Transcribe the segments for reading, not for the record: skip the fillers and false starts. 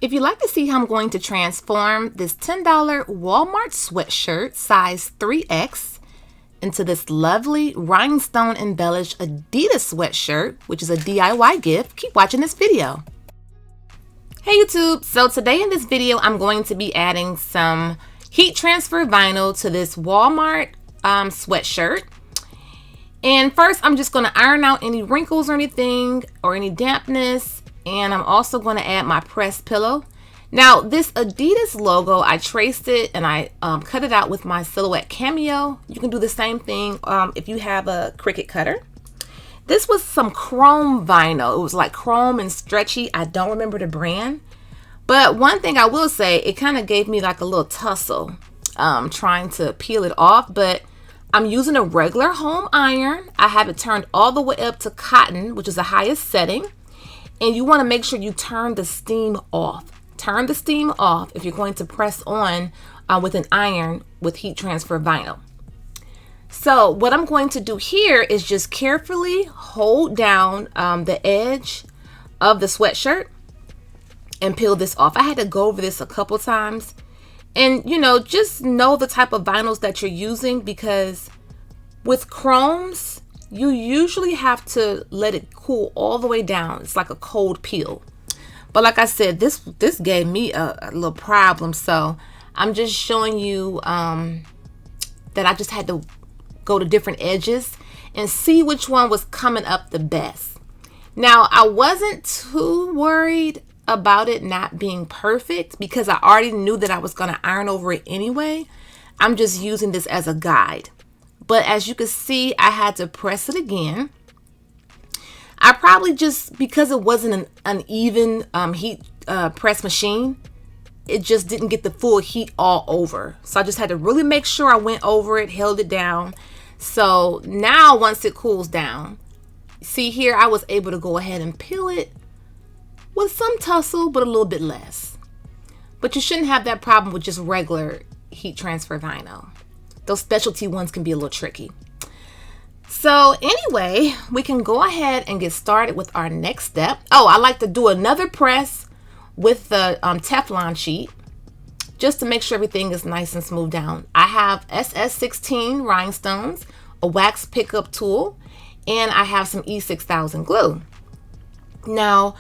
If you'd like to see how I'm going to transform this $10 Walmart sweatshirt size 3X into this lovely rhinestone embellished Adidas sweatshirt, which is a DIY gift, keep watching this video. Hey YouTube, so today in this video I'm going to be adding some heat transfer vinyl to this Walmart sweatshirt. And first I'm just going to iron out any wrinkles or anything or any dampness. And I'm also going to add my pressed pillow. Now this Adidas logo, I traced it and I cut it out with my Silhouette Cameo. You can do the same thing if you have a Cricut cutter. This was some chrome vinyl. It was like chrome and stretchy. I don't remember the brand. But one thing I will say, it kind of gave me like a little tussle trying to peel it off. But I'm using a regular home iron. I have it turned all the way up to cotton, which is the highest setting. And you want to make sure you turn the steam off. Turn the steam off if you're going to press on with an iron with heat transfer vinyl. So what I'm going to do here is just carefully hold down the edge of the sweatshirt and peel this off. I had to go over this a couple times. And you know, just know the type of vinyls that you're using, because with chromes, you usually have to let it cool all the way down. It's like a cold peel. But like I said, this gave me a little problem. So I'm just showing you that I just had to go to different edges and see which one was coming up the best. Now, I wasn't too worried about it not being perfect because I already knew that I was going to iron over it anyway. I'm just using this as a guide. But as you can see, I had to press it again. I probably just, because it wasn't an uneven heat press machine, it just didn't get the full heat all over. So I just had to really make sure I went over it, held it down. So now once it cools down, see here, I was able to go ahead and peel it with some tussle, but a little bit less. But you shouldn't have that problem with just regular heat transfer vinyl. Those specialty ones can be a little tricky. So anyway, we can go ahead and get started with our next step. Oh, I like to do another press with the Teflon sheet just to make sure everything is nice and smooth down. I have SS16 rhinestones, a wax pickup tool, and I have some E6000 glue. Now,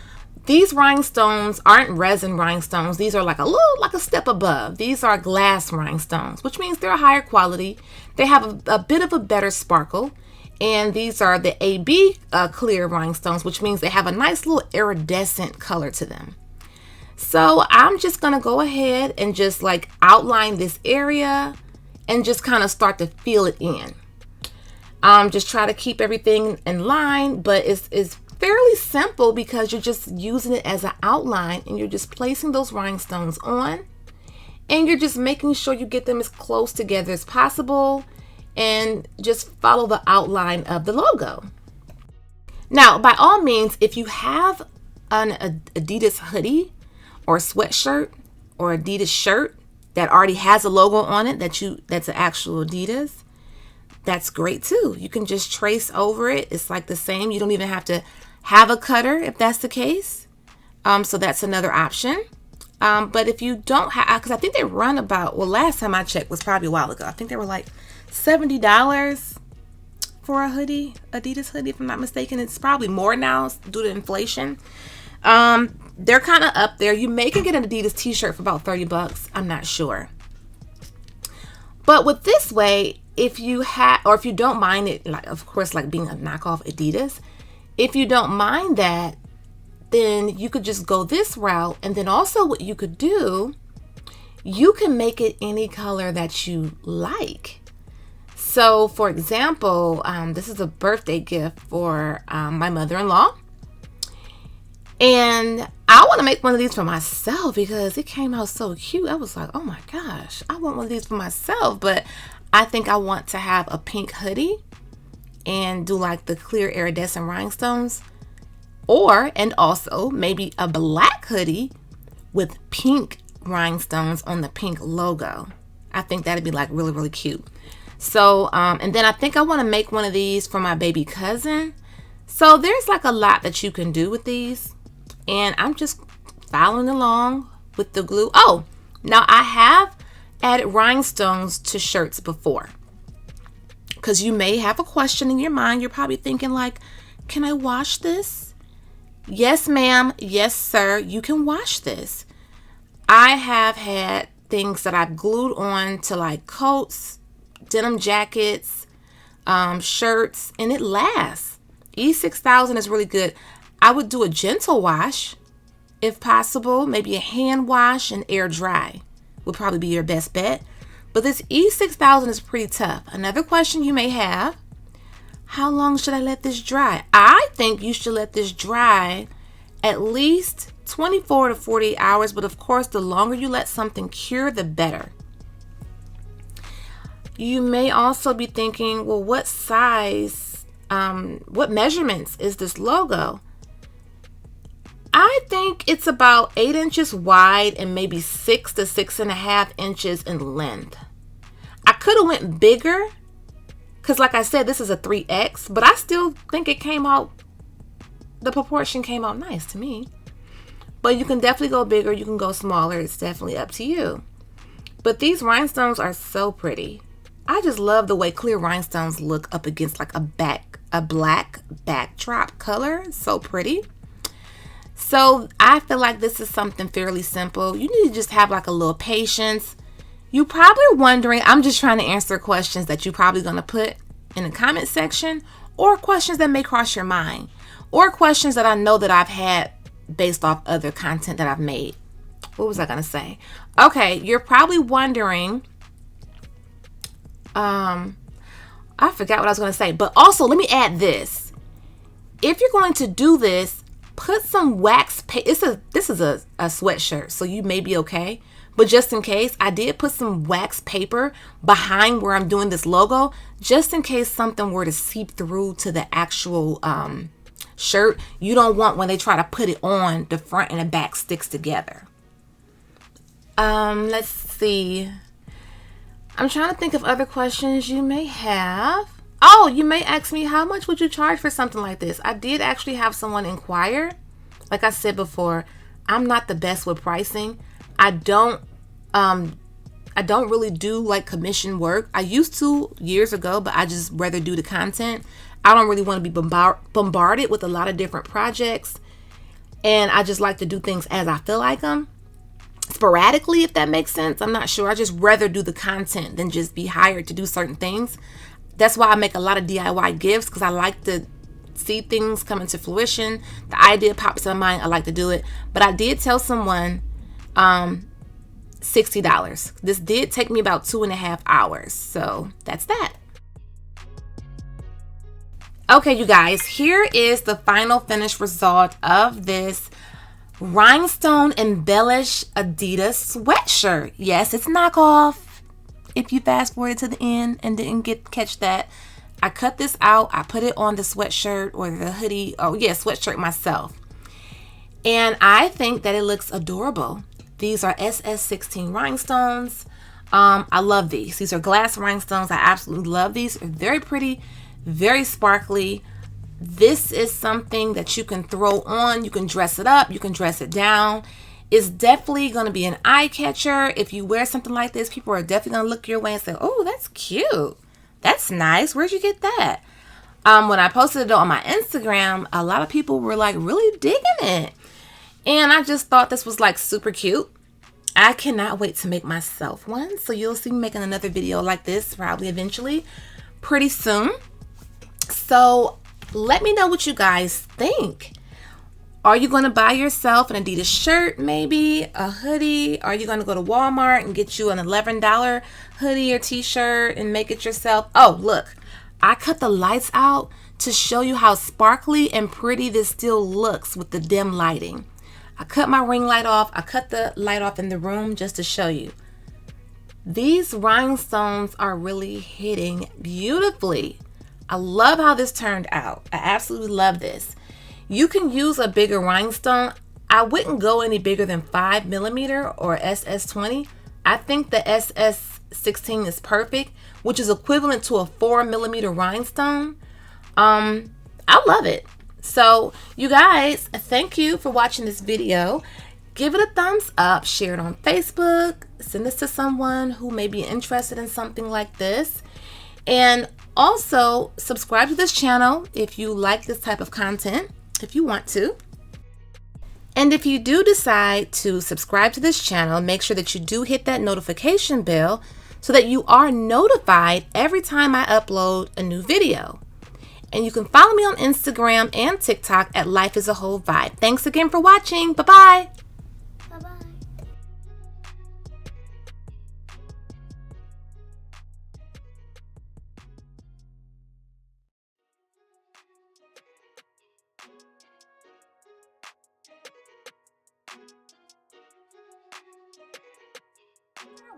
these rhinestones aren't resin rhinestones. These are like a step above. These are glass rhinestones, which means they're higher quality. They have a bit of a better sparkle. And these are the AB clear rhinestones, which means they have a nice little iridescent color to them. So I'm just going to go ahead and just like outline this area and just kind of start to fill it in. Just try to keep everything in line, but it's fairly simple because you're just using it as an outline and you're just placing those rhinestones on and you're just making sure you get them as close together as possible and just follow the outline of the logo. Now, by all means, if you have an Adidas hoodie or sweatshirt or Adidas shirt that already has a logo on it that's an actual Adidas, that's great too. You can just trace over it. It's like the same. You don't even have to have a cutter if that's the case. So that's another option. But if you don't have, because I think they run about, well, last time I checked was probably a while ago. I think they were like $70 for a hoodie, Adidas hoodie, if I'm not mistaken. It's probably more now due to inflation. They're kind of up there. You may can get an Adidas t-shirt for about 30 bucks. I'm not sure. But with this way, if you have, or if you don't mind it, like, of course, like being a knockoff Adidas, if you don't mind that, then you could just go this route. And then also what you could do, you can make it any color that you like. So for example, this is a birthday gift for my mother-in-law. And I want to make one of these for myself because it came out so cute. I was like, oh my gosh, I want one of these for myself. But I think I want to have a pink hoodie and do like the clear iridescent rhinestones, and also maybe a black hoodie with pink rhinestones on the pink logo. I think that'd be like really, really cute. So, and then I think I want to make one of these for my baby cousin. So there's like a lot that you can do with these. And I'm just following along with the glue. Oh, now I have added rhinestones to shirts before, because you may have a question in your mind. You're probably thinking like, can I wash this? Yes, ma'am. Yes, sir. You can wash this. I have had things that I've glued on to like coats, denim jackets, shirts, and it lasts. E6000 is really good. I would do a gentle wash if possible, maybe a hand wash and air dry would probably be your best bet. But this E6000 is pretty tough. Another question you may have, how long should I let this dry? I think you should let this dry at least 24 to 48 hours, but of course, the longer you let something cure, the better. You may also be thinking, well, what size, what measurements is this logo? I think it's about 8 inches wide and maybe 6 to 6.5 inches in length. I could have went bigger, because like I said, this is a 3X, but I still think it came out, the proportion came out nice to me. But you can definitely go bigger, you can go smaller, it's definitely up to you. But these rhinestones are so pretty. I just love the way clear rhinestones look up against like a black backdrop color. It's so pretty. So I feel like this is something fairly simple. You need to just have like a little patience. You probably are wondering, I'm just trying to answer questions that you're probably going to put in the comment section, or questions that may cross your mind, or questions that I know that I've had based off other content that I've made. What was I going to say? Okay, you're probably wondering, I forgot what I was going to say, but also let me add this. If you're going to do this, put some wax paper. This is a sweatshirt, so you may be okay. But just in case, I did put some wax paper behind where I'm doing this logo, just in case something were to seep through to the actual shirt. You don't want, when they try to put it on, the front and the back sticks together. Let's see. I'm trying to think of other questions you may have. Oh, you may ask me, how much would you charge for something like this? I did actually have someone inquire. Like I said before, I'm not the best with pricing. I don't really do like commission work. I used to years ago, but I just rather do the content. I don't really want to be bombarded with a lot of different projects. And I just like to do things as I feel like them. Sporadically, if that makes sense. I'm not sure. I just rather do the content than just be hired to do certain things. That's why I make a lot of DIY gifts, because I like to see things come into fruition. The idea pops in my mind. I like to do it. But I did tell someone $60. This did take me about 2.5 hours. So that's that. Okay, you guys, here is the final finished result of this rhinestone embellished Adidas sweatshirt. Yes, it's knockoff. If you fast forwarded to the end and didn't catch that, I cut this out. I put it on the sweatshirt or the hoodie. Oh yeah, sweatshirt myself. And I think that it looks adorable. These are SS16 rhinestones. I love these. These are glass rhinestones. I absolutely love these. They're very pretty, very sparkly. This is something that you can throw on. You can dress it up. You can dress it down. It's definitely going to be an eye catcher. If you wear something like this, people are definitely going to look your way and say, oh, that's cute. That's nice. Where'd you get that? When I posted it on my Instagram, a lot of people were like really digging it. And I just thought this was like super cute. I cannot wait to make myself one. So you'll see me making another video like this probably eventually pretty soon. So let me know what you guys think. Are you going to buy yourself an Adidas shirt, maybe a hoodie? Are you going to go to Walmart and get you an $11 hoodie or t-shirt and make it yourself? Oh, look, I cut the lights out to show you how sparkly and pretty this still looks with the dim lighting. I cut my ring light off. I cut the light off in the room just to show you. These rhinestones are really hitting beautifully. I love how this turned out. I absolutely love this. You can use a bigger rhinestone. I wouldn't go any bigger than 5mm or SS20. I think the SS16 is perfect, which is equivalent to a 4mm rhinestone. I love it. So you guys, thank you for watching this video. give it a thumbs up, share it on Facebook, send this to someone who may be interested in something like this. And also subscribe to this channel if you like this type of content, if you want to. And if you do decide to subscribe to this channel, make sure that you do hit that notification bell so that you are notified every time I upload a new video. And you can follow me on Instagram and TikTok at Life is a Whole Vibe. Thanks again for watching. Bye-bye.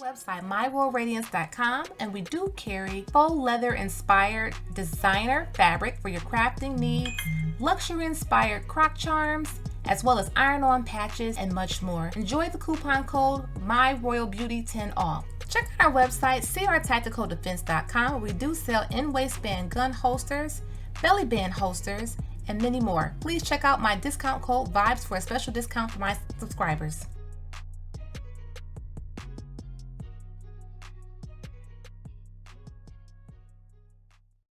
Website myroyalradiance.com, and we do carry faux leather inspired designer fabric for your crafting needs, luxury inspired croc charms, as well as iron-on patches and much more. Enjoy the coupon code MyRoyalBeauty10 off. Check out our website crtacticaldefense.com, where we do sell in-waistband gun holsters, belly band holsters, and many more. Please check out my discount code VIBES for a special discount for my subscribers.